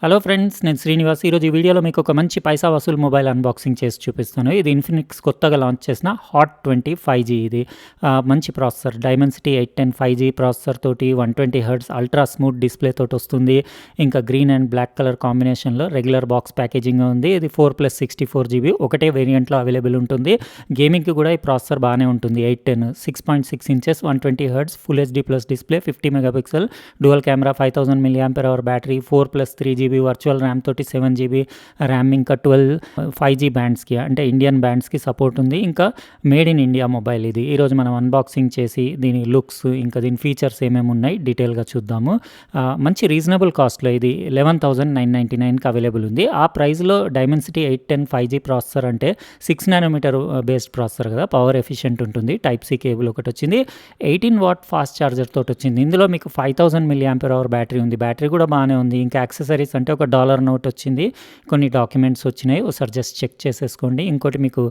Hello friends, నేను శ్రీనివాస్. ఈరోజు ఈ వీడియోలో మీకు ఒక మంచి పైసా వసూలు మొబైల్ అన్బాక్సింగ్ చేసి చూపిస్తాను. ఇది ఇన్ఫినిక్స్ కొత్తగా లాంచ్ చేసిన హాట్ 20 5G. ఇది మంచి ప్రాసెసర్, డైమెన్సిటీ 810 5G ప్రాసెసర్ తోటి 120 హెర్ట్జ్ అల్ట్రా స్మూత్ డిస్ప్లే తోటి వస్తుంది. ఇంకా గ్రీన్ అండ్ బ్లాక్ కలర్ కాంబినేషన్లో రెగ్యులర్ బాక్స్ ప్యాకేజింగ్ ఉంది. ఇది 4+64 GB ఒకటే వేరియంట్లో అవైలబుల్ ఉంటుంది. గేమింగ్కి కూడా ఈ ప్రాసెసర్ బాగానే ఉంటుంది. 810 6.6 inches 120 hertz full HD plus display, 50 megapixel dual camera, 5000 mAh battery, 4+3GB virtual RAM తోటి 7GB ర్యామ్, ఇంకా 12 5G బ్యాండ్స్కి అంటే ఇండియన్ బ్యాండ్స్కి సపోర్ట్ ఉంది. ఇంకా మేడ్ ఇన్ ఇండియా మొబైల్ ఇది. ఈరోజు మనం అన్బాక్సింగ్ చేసి దీని లుక్స్ ఇంకా దీని ఫీచర్స్ ఏమేమి ఉన్నాయి డీటెయిల్గా చూద్దాము. మంచి రీజనబుల్ కాస్ట్లో ఇది 11,999కి అవైలబుల్ ఉంది. ఆ ప్రైస్లో డైమెన్సిటీ 810 5G ప్రాసెసర్ అంటే 6nm బేస్డ్ ప్రాసెసర్ కదా, పవర్ ఎఫిషియెంట్ ఉంటుంది. టైప్ సి కేబుల్ ఒకటి వచ్చింది, 18W ఫాస్ట్ ఛార్జర్ తోటి వచ్చింది. ఇందులో మీకు 5000 mAh బ్యాటరీ ఉంది. బ్యాటరీ కూడా బాగానే ఉంది. ఇంకా యాక్సెసరీస్ అంటే ఒక డాలర్ నోట్ వచ్చింది, కొన్ని డాక్యుమెంట్స్ వచ్చినాయి, ఒకసారి జస్ట్ చెక్ చేసేసుకోండి. ఇంకోటి మీకు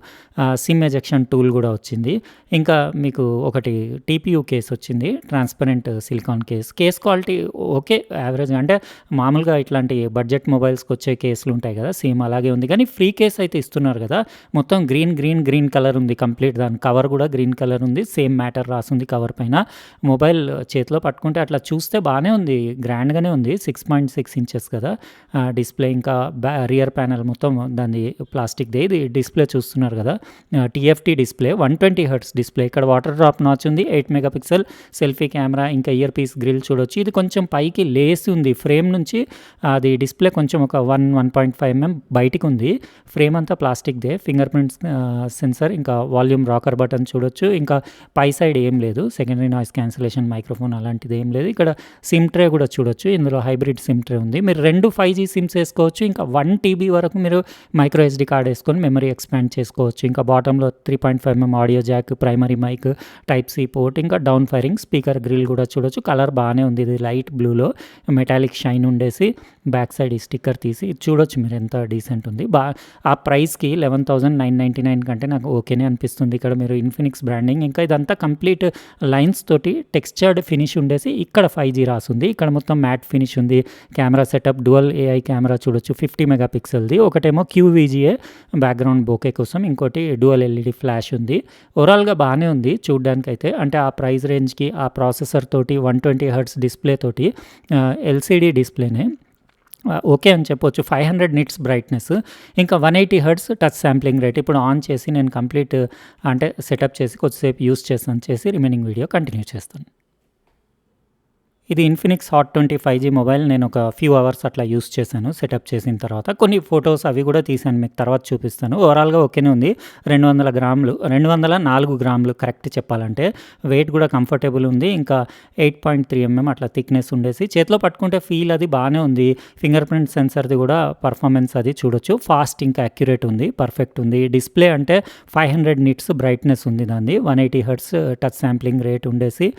సిమ్ ఎజెక్షన్ టూల్ కూడా వచ్చింది. ఇంకా మీకు ఒకటి TPU కేస్ వచ్చింది, transparent silicon case quality okay, average. అంటే మామూలుగా ఇట్లాంటి బడ్జెట్ మొబైల్స్కి వచ్చే కేసులు ఉంటాయి కదా, సేమ్ అలాగే ఉంది. కానీ ఫ్రీ కేస్ అయితే ఇస్తున్నారు కదా. మొత్తం గ్రీన్ కలర్ ఉంది కంప్లీట్. దాని కవర్ కూడా గ్రీన్ కలర్ ఉంది, సేమ్ మ్యాటర్ రాసింది కవర్ పైన. మొబైల్ చేతిలో పట్టుకుంటే అట్లా చూస్తే బాగానే ఉంది, గ్రాండ్గానే ఉంది. 6.6 ఇంచెస్ కదా డిస్ప్లే. ఇంకా రియర్ ప్యానల్ మొత్తం దాన్ని ప్లాస్టిక్దే. ఇది డిస్ప్లే చూస్తున్నారు కదా, TFT డిస్ప్లే, 120 హెర్ట్జ్ డిస్ప్లే. ఇక్కడ వాటర్ డ్రాప్ నాచ్ ఉంది, 8 మెగాపిక్సెల్ సెల్ఫీ కెమెరా, ఇంకా ఇయర్ పీస్ గ్రిల్ చూడొచ్చు. ఇది కొంచెం పైకి లేసి ఉంది ఫ్రేమ్ నుంచి. అది డిస్ప్లే కొంచెం ఒక 1.5 mm బయటికి ఉంది. ఫ్రేమ్ అంతా ప్లాస్టిక్దే. ఫింగర్ ప్రింట్స్ సెన్సర్, ఇంకా వాల్యూమ్ రాకర్ బటన్ చూడొచ్చు. ఇంకా పై సైడ్ ఏం లేదు, సెకండరీ నాయిస్ క్యాన్సిలేషన్ మైక్రోఫోన్ అలాంటిది ఏం లేదు. ఇక్కడ సిమ్ ట్రే కూడా చూడొచ్చు, ఇందులో హైబ్రిడ్ సిమ్ ట్రే ఉంది. మీరు 2 5G సిమ్స్ వేసుకోవచ్చు. ఇంకా 1 TB వరకు మీరు మైక్రో SD కార్డ్ వేసుకొని మెమరీ ఎక్స్పాండ్ చేసుకోవచ్చు. ఇంకా బాటంలో 3.5 mm audio jack, primary mic, type C port, ఇంకా డౌన్ ఫైరింగ్ స్పీకర్ గ్రిల్ కూడా చూడొచ్చు. కలర్ బాగానే ఉంది. ఇది లైట్ బ్లూలో మెటాలిక్ షైన్ ఉండేసి బ్యాక్ సైడ్ ఈ స్టిక్కర్ తీసి చూడొచ్చు మీరు, ఎంత డీసెంట్ ఉంది. ఆ ప్రైస్కి 11,999 కంటే నాకు ఓకేనే అనిపిస్తుంది. ఇక్కడ మీరు ఇన్ఫినిక్స్ బ్రాండింగ్, ఇంకా ఇదంతా కంప్లీట్ లైన్స్ తోటి టెక్స్చర్డ్ ఫినిష్ ఉండేసి ఇక్కడ 5G రాసుంది. ఇక్కడ మొత్తం మ్యాట్ ఫినిష్ ఉంది. Camera setup dual AI camera చూడొచ్చు, 50 మెగాపిక్సెల్ది. ఒకటేమో QVGA బ్యాక్గ్రౌండ్ బోకే కోసం, ఇంకోటి డ్యువల్ LED ఫ్లాష్ ఉంది. ఓవరాల్గా బాగానే ఉంది చూడ్డానికైతే. అంటే ఆ ప్రైస్ రేంజ్కి, ఆ ప్రాసెసర్ తోటి, 120 హెర్ట్జ్ డిస్ప్లే తోటి, LCD డిస్ప్లేనే ఓకే అని చెప్పొచ్చు. 500 నిట్స్ బ్రైట్నెస్, ఇంకా 180 హెర్ట్జ్ టచ్ శాంప్లింగ్ రేట్. ఇప్పుడు ఆన్ చేసి నేను కంప్లీట్ అంటే సెటప్ చేసి కొద్దిసేపు యూస్ చేస్తాను, చేసి రిమైనింగ్ వీడియో కంటిన్యూ చేస్తాను. ఇది ఇన్ఫినిక్స్ హాట్ 20 5G మొబైల్. నేను ఒక ఫ్యూ అవర్స్ అట్లా యూస్ చేశాను సెటప్ చేసిన తర్వాత. కొన్ని ఫొటోస్ అవి కూడా తీశాను, మీకు తర్వాత చూపిస్తాను. ఓవరాల్గా ఓకేనే ఉంది. 200 గ్రాములు, 204 గ్రాములు కరెక్ట్ చెప్పాలంటే. వెయిట్ కూడా కంఫర్టబుల్ ఉంది. ఇంకా 8.3 mm అట్లా థిక్నెస్ ఉండేసి చేతిలో పట్టుకుంటే ఫీల్ అది బాగానే ఉంది. ఫింగర్ ప్రింట్ సెన్సర్ది కూడా పర్ఫార్మెన్స్ అది చూడొచ్చు. ఫాస్ట్ ఇంకా అక్యురేట్ ఉంది, పర్ఫెక్ట్ ఉంది. డిస్ప్లే అంటే 500 నిట్స్ బ్రైట్నెస్ ఉంది దాన్ని, 180 హెర్ట్జ్ టచ్ శాంప్లింగ్ రేట్ ఉండేసి,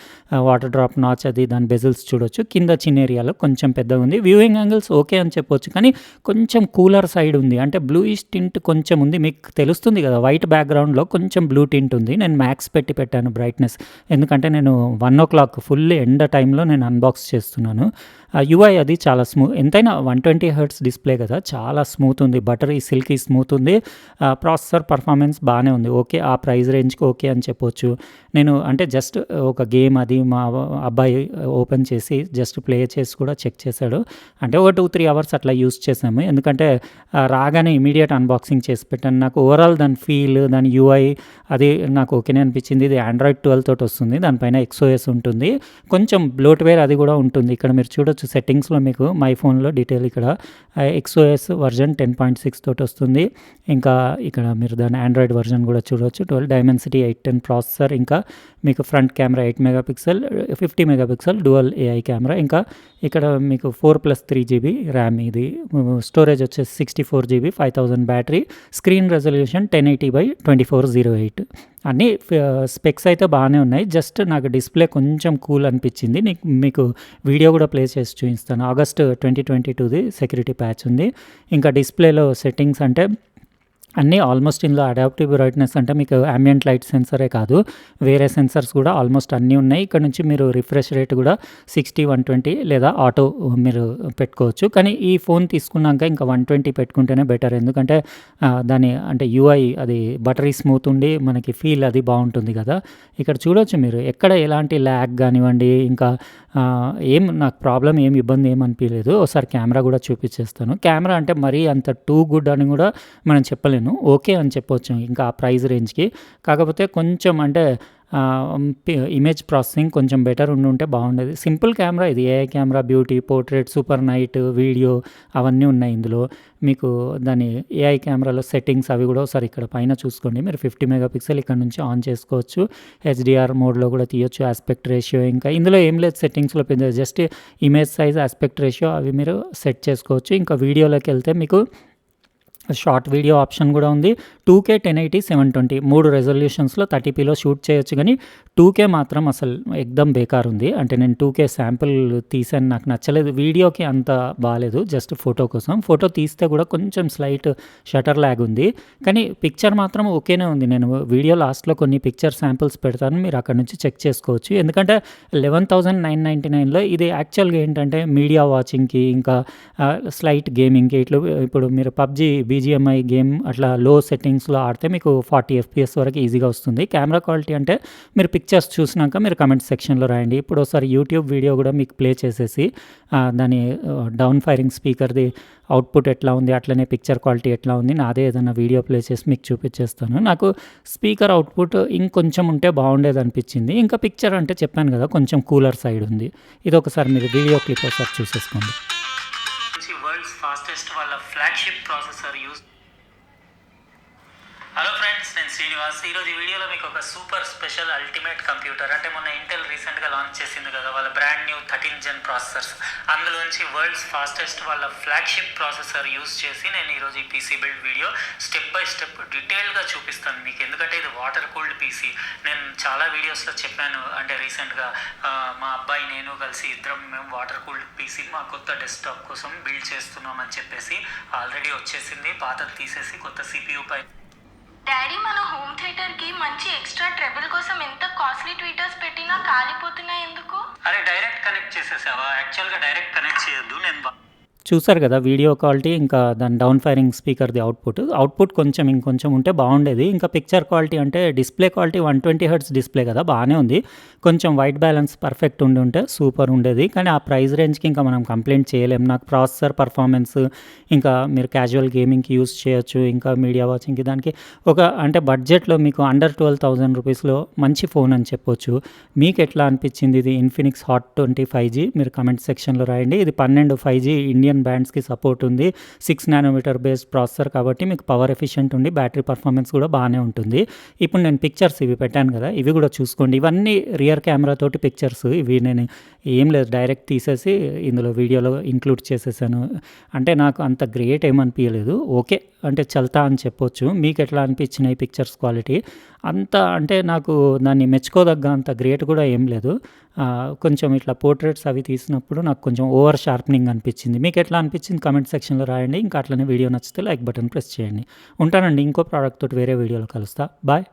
వాటర్ డ్రాప్ నాచ్ అది, దాని బెజిల్స్ చూడొచ్చు. కింద చిన్న ఏరియాలో కొంచెం పెద్దగా ఉంది. వ్యూయింగ్ యాంగిల్స్ ఓకే అని చెప్పొచ్చు, కానీ కొంచెం కూలర్ సైడ్ ఉంది. అంటే బ్లూయిష్ టింట్ కొంచెం ఉంది, మీకు తెలుస్తుంది కదా, వైట్ బ్యాక్గ్రౌండ్లో కొంచెం బ్లూ టింట్ ఉంది. నేను మ్యాక్స్ పెట్టాను బ్రైట్నెస్, ఎందుకంటే నేను 1 o'clock ఫుల్ ఎండ టైంలో నేను అన్బాక్స్ చేస్తున్నాను. UI అది చాలా స్మూత్, ఎంతైనా 120 హెర్ట్జ్ డిస్ప్లే కదా, చాలా స్మూత్ ఉంది. బటరీ సిల్కీ స్మూత్ ఉంది. ప్రాసెసర్ పర్ఫార్మెన్స్ బాగానే ఉంది. ఓకే, ఆ ప్రైస్ రేంజ్కి ఓకే అని చెప్పొచ్చు. నేను అంటే జస్ట్ ఒక గేమ్ అది మా అబ్బాయి ఓపెన్ చేసి జస్ట్ ప్లే చేసి కూడా చెక్ చేశాడు. అంటే ఒక 2-3 అవర్స్ అట్లా యూస్ చేసాము, ఎందుకంటే రాగానే ఇమీడియట్ అన్బాక్సింగ్ చేసి పెట్టాను. నాకు ఓవరాల్ దాని ఫీల్, దాని UI అది నాకు ఓకేనే అనిపించింది. ఇది Android 12 తోటి వస్తుంది, దానిపైన XOS ఉంటుంది. కొంచెం బ్లోట్వేర్ అది కూడా ఉంటుంది. ఇక్కడ మీరు చూడొచ్చు సెట్టింగ్స్లో, మీకు మై ఫోన్లో డీటెయిల్ ఇక్కడ XOS వర్జన్ 10.6 తోటి వస్తుంది. ఇంకా ఇక్కడ మీరు దాని ఆండ్రాయిడ్ వర్జన్ కూడా చూడవచ్చు. 12 డైమెన్సిటీ 810 ప్రాసెసర్. ఇంకా మీకు front camera 8 megapixel, 50 megapixel dual AI camera. ఇంకా ఇక్కడ మీకు 4+3GB ర్యామ్. ఇది స్టోరేజ్ వచ్చేసి 64GB, 5000 battery. Screen resolution 1080x2408. అన్నీ స్పెక్స్ అయితే బాగానే ఉన్నాయి. జస్ట్ నాకు డిస్ప్లే కొంచెం కూల్ అనిపించింది. మీకు వీడియో కూడా ప్లే చేసి చూపిస్తాను. ఆగస్ట్ 2022ది సెక్యూరిటీ ప్యాచ్ ఉంది. ఇంకా డిస్ప్లేలో సెట్టింగ్స్ అంటే అన్నీ ఆల్మోస్ట్ ఇందులో అడాప్టివ్ బ్రైట్‌నెస్ అంటే మీకు యాంబియంట్ లైట్ సెన్సరే కాదు, వేరే సెన్సర్స్ కూడా ఆల్మోస్ట్ అన్నీ ఉన్నాయి. ఇక్కడ నుంచి మీరు రిఫ్రెష్ రేట్ కూడా 60, 120 లేదా ఆటో మీరు పెట్టుకోవచ్చు. కానీ ఈ ఫోన్ తీసుకున్నాక ఇంకా 120 పెట్టుకుంటేనే బెటర్. ఎందుకంటే దాని అంటే యూఐ అది బటరీ స్మూత్ ఉండి మనకి ఫీల్ అది బాగుంటుంది కదా. ఇక్కడ చూడొచ్చు మీరు ఎక్కడ ఎలాంటి ల్యాగ్ కానివ్వండి, ఇంకా నాకు ప్రాబ్లమ్ ఏమి ఇబ్బంది ఏమి అనిపించలేదు. ఒకసారి కెమెరా కూడా చూపించేస్తాను. కెమెరా అంటే మరీ అంత టూ గుడ్ అని కూడా మనం చెప్పలేను, ఓకే అని చెప్పొచ్చు ఇంకా ఆ ప్రైస్ రేంజ్కి. కాకపోతే కొంచెం అంటే ఇమేజ్ ప్రాసెసింగ్ కొంచెం బెటర్ ఉంటే బాగుండేది. సింపుల్ కెమెరా ఇది, AI camera, beauty, portrait, super night, video అవన్నీ ఉన్నాయి ఇందులో. మీకు దాని ఏఐ కెమెరాలో సెట్టింగ్స్ అవి కూడా ఒకసారి ఇక్కడ పైన చూసుకోండి. మీరు 50 మెగాపిక్సెల్ ఇక్కడ నుంచి ఆన్ చేసుకోవచ్చు. హెచ్డిఆర్ మోడ్లో కూడా తీయొచ్చు. ఆస్పెక్ట్ రేషియో ఇంకా ఇందులో ఏం లేదు సెట్టింగ్స్లో పెద్ద, just image size, aspect ratio అవి మీరు సెట్ చేసుకోవచ్చు. ఇంకా వీడియోలోకి వెళ్తే మీకు షార్ట్ వీడియో ఆప్షన్ కూడా ఉంది. 2K 1080 720 3 రెజల్యూషన్స్లో 30pలో షూట్ చేయొచ్చు. కానీ 2K మాత్రం అసలు ఎక్దమ్ బేకార్ ఉంది. అంటే నేను 2K శాంపుల్ తీసాను, నాకు నచ్చలేదు. వీడియోకి అంత బాగాలేదు, జస్ట్ ఫోటో కోసం. ఫోటో తీస్తే కూడా కొంచెం స్లైట్ షటర్ ల్యాగ్ ఉంది. కానీ పిక్చర్ మాత్రం ఓకేనే ఉంది. నేను వీడియో లాస్ట్లో కొన్ని పిక్చర్ శాంపుల్స్ పెడతాను, మీరు అక్కడ నుంచి చెక్ చేసుకోవచ్చు. ఎందుకంటే 11,999లో ఇది యాక్చువల్గా ఏంటంటే మీడియా వాచింగ్కి, ఇంకా స్లైట్ గేమింగ్కి, ఇట్లా ఇప్పుడు మీరు పబ్జీ బీజిఎంఐ గేమ్ అట్లా లో సెట్టింగ్స్లో ఆడితే మీకు 40 FPS వరకు ఈజీగా వస్తుంది. కెమెరా క్వాలిటీ అంటే మీరు పిక్చర్స్ చూసినాక మీరు కమెంట్ సెక్షన్లో రాయండి. ఇప్పుడు ఒకసారి యూట్యూబ్ వీడియో కూడా మీకు ప్లే చేసేసి దాని డౌన్ ఫైరింగ్ స్పీకర్ది అవుట్పుట్ ఎట్లా ఉంది, అట్లనే పిక్చర్ క్వాలిటీ ఎట్లా ఉంది, నాదే ఏదైనా వీడియో ప్లే చేసి మీకు చూపించేస్తాను. నాకు స్పీకర్ అవుట్పుట్ ఇంకొంచెం ఉంటే బాగుండేది అనిపించింది. ఇంకా పిక్చర్ అంటే చెప్పాను కదా కొంచెం కూలర్ సైడ్ ఉంది. ఇది ఒకసారి మీరు వీడియో క్లిప్ ఒకసారి చూసేసుకోండి. వరల్డ్స్ ఫాస్టెస్ట్ వాళ్ళ flagship processor use. Hello friends, నేను శ్రీనివాస్. ఈరోజు ఈ వీడియోలో మీకు ఒక సూపర్ స్పెషల్ అల్టిమేట్ కంప్యూటర్, అంటే మొన్న ఇంటెల్ రీసెంట్గా లాంచ్ చేసింది కదా వాళ్ళ brand new 13th Gen processors, అందులోంచి వరల్డ్స్ ఫాస్టెస్ట్ వాళ్ళ ఫ్లాగ్షిప్ ప్రాసెసర్ యూజ్ చేసి నేను ఈరోజు ఈ PC build video step by step డీటెయిల్గా చూపిస్తాను మీకు. ఎందుకంటే ఇది వాటర్ కూల్డ్ పీసీ. నేను చాలా వీడియోస్లో చెప్పాను, అంటే రీసెంట్గా మా అబ్బాయి నేను కలిసి ఇద్దరం మేము వాటర్ కూల్డ్ పీసీ మా కొత్త డెస్క్టాప్ కోసం బిల్డ్ చేస్తున్నాం అని చెప్పేసి. ఆల్రెడీ వచ్చేసింది, పాతది తీసేసి కొత్త CPU పై. డాడీ, మన హోమ్ థియేటర్ కి మంచి ఎక్స్ట్రా ట్రెబుల్ కోసం ఎంత కాస్ట్లీ ట్వీటర్స్ పెట్టినా కాలిపోతున్నాయి ఎందుకు? అరే డైరెక్ట్ కనెక్ట్ చేసేసావా? యాక్చువల్గా డైరెక్ట్ కనెక్ట్ చేయొద్దు. నేను చూసారు కదా వీడియో క్వాలిటీ, ఇంకా దాని డౌన్ ఫైరింగ్ స్పీకర్ది అవుట్పుట్ కొంచెం ఇంకొంచెం ఉంటే బాగుండేది. ఇంకా పిక్చర్ క్వాలిటీ అంటే డిస్ప్లే క్వాలిటీ 120 Hz డిస్ప్లే కదా, బాగానే ఉంది. కొంచెం వైట్ బ్యాలెన్స్ పర్ఫెక్ట్ ఉంటే సూపర్ ఉండేది. కానీ ఆ ప్రైస్ రేంజ్కి ఇంకా మనం కంప్లైంట్ చేయలేం. నాకు ప్రాసెసర్ పర్ఫార్మెన్స్, ఇంకా మీరు క్యాజువల్ గేమింగ్కి యూస్ చేయొచ్చు, ఇంకా మీడియా వాచింగ్కి, దానికి అంటే బడ్జెట్లో మీకు అండర్ 12,000 రూపీస్లో మంచి ఫోన్ అని చెప్పొచ్చు. మీకు ఎట్లా అనిపించింది ఇది ఇన్ఫినిక్స్ హాట్ 20 5G? మీరు కమెంట్ సెక్షన్లో రాయండి. ఇది 12 5G ఇండియన్ బ్యాండ్స్కి సపోర్ట్ ఉంది. 6 nm బేస్డ్ ప్రాసెసర్ కాబట్టి మీకు పవర్ ఎఫిషియెంట్ ఉండి బ్యాటరీ పర్ఫార్మెన్స్ కూడా బాగానే ఉంటుంది. ఇప్పుడు నేను పిక్చర్స్ ఇవి పెట్టాను కదా, ఇవి కూడా చూసుకోండి. ఇవన్నీ రియర్ కెమెరా తోటి పిక్చర్స్. ఇవి నేను ఏం లేదు, డైరెక్ట్ తీసేసి ఇందులో వీడియోలో ఇంక్లూడ్ చేసేసాను. అంటే నాకు అంత గ్రేట్ ఏమనిపించలేదు, ఓకే అంటే చల్తా అని చెప్పొచ్చు. మీకు ఎట్లా అనిపించినాయి పిక్చర్స్ క్వాలిటీ? అంత అంటే నాకు దాన్ని మెచ్చుకోదగ్గ అంత గ్రేట్ కూడా ఏం లేదు. కొంచెం ఇట్లా పోర్ట్రేట్స్ అవి తీసినప్పుడు నాకు కొంచెం ఓవర్ షార్ప్నింగ్ అనిపించింది. మీకు ఎట్లా అనిపించింది కమెంట్ సెక్షన్లో రాయండి. ఇంకా అట్లనే వీడియో నచ్చితే లైక్ బటన్ ప్రెస్ చేయండి. ఉంటానండి, ఇంకో ప్రోడక్ట్ తోటి వేరే వీడియోలో కలుస్తా. బాయ్.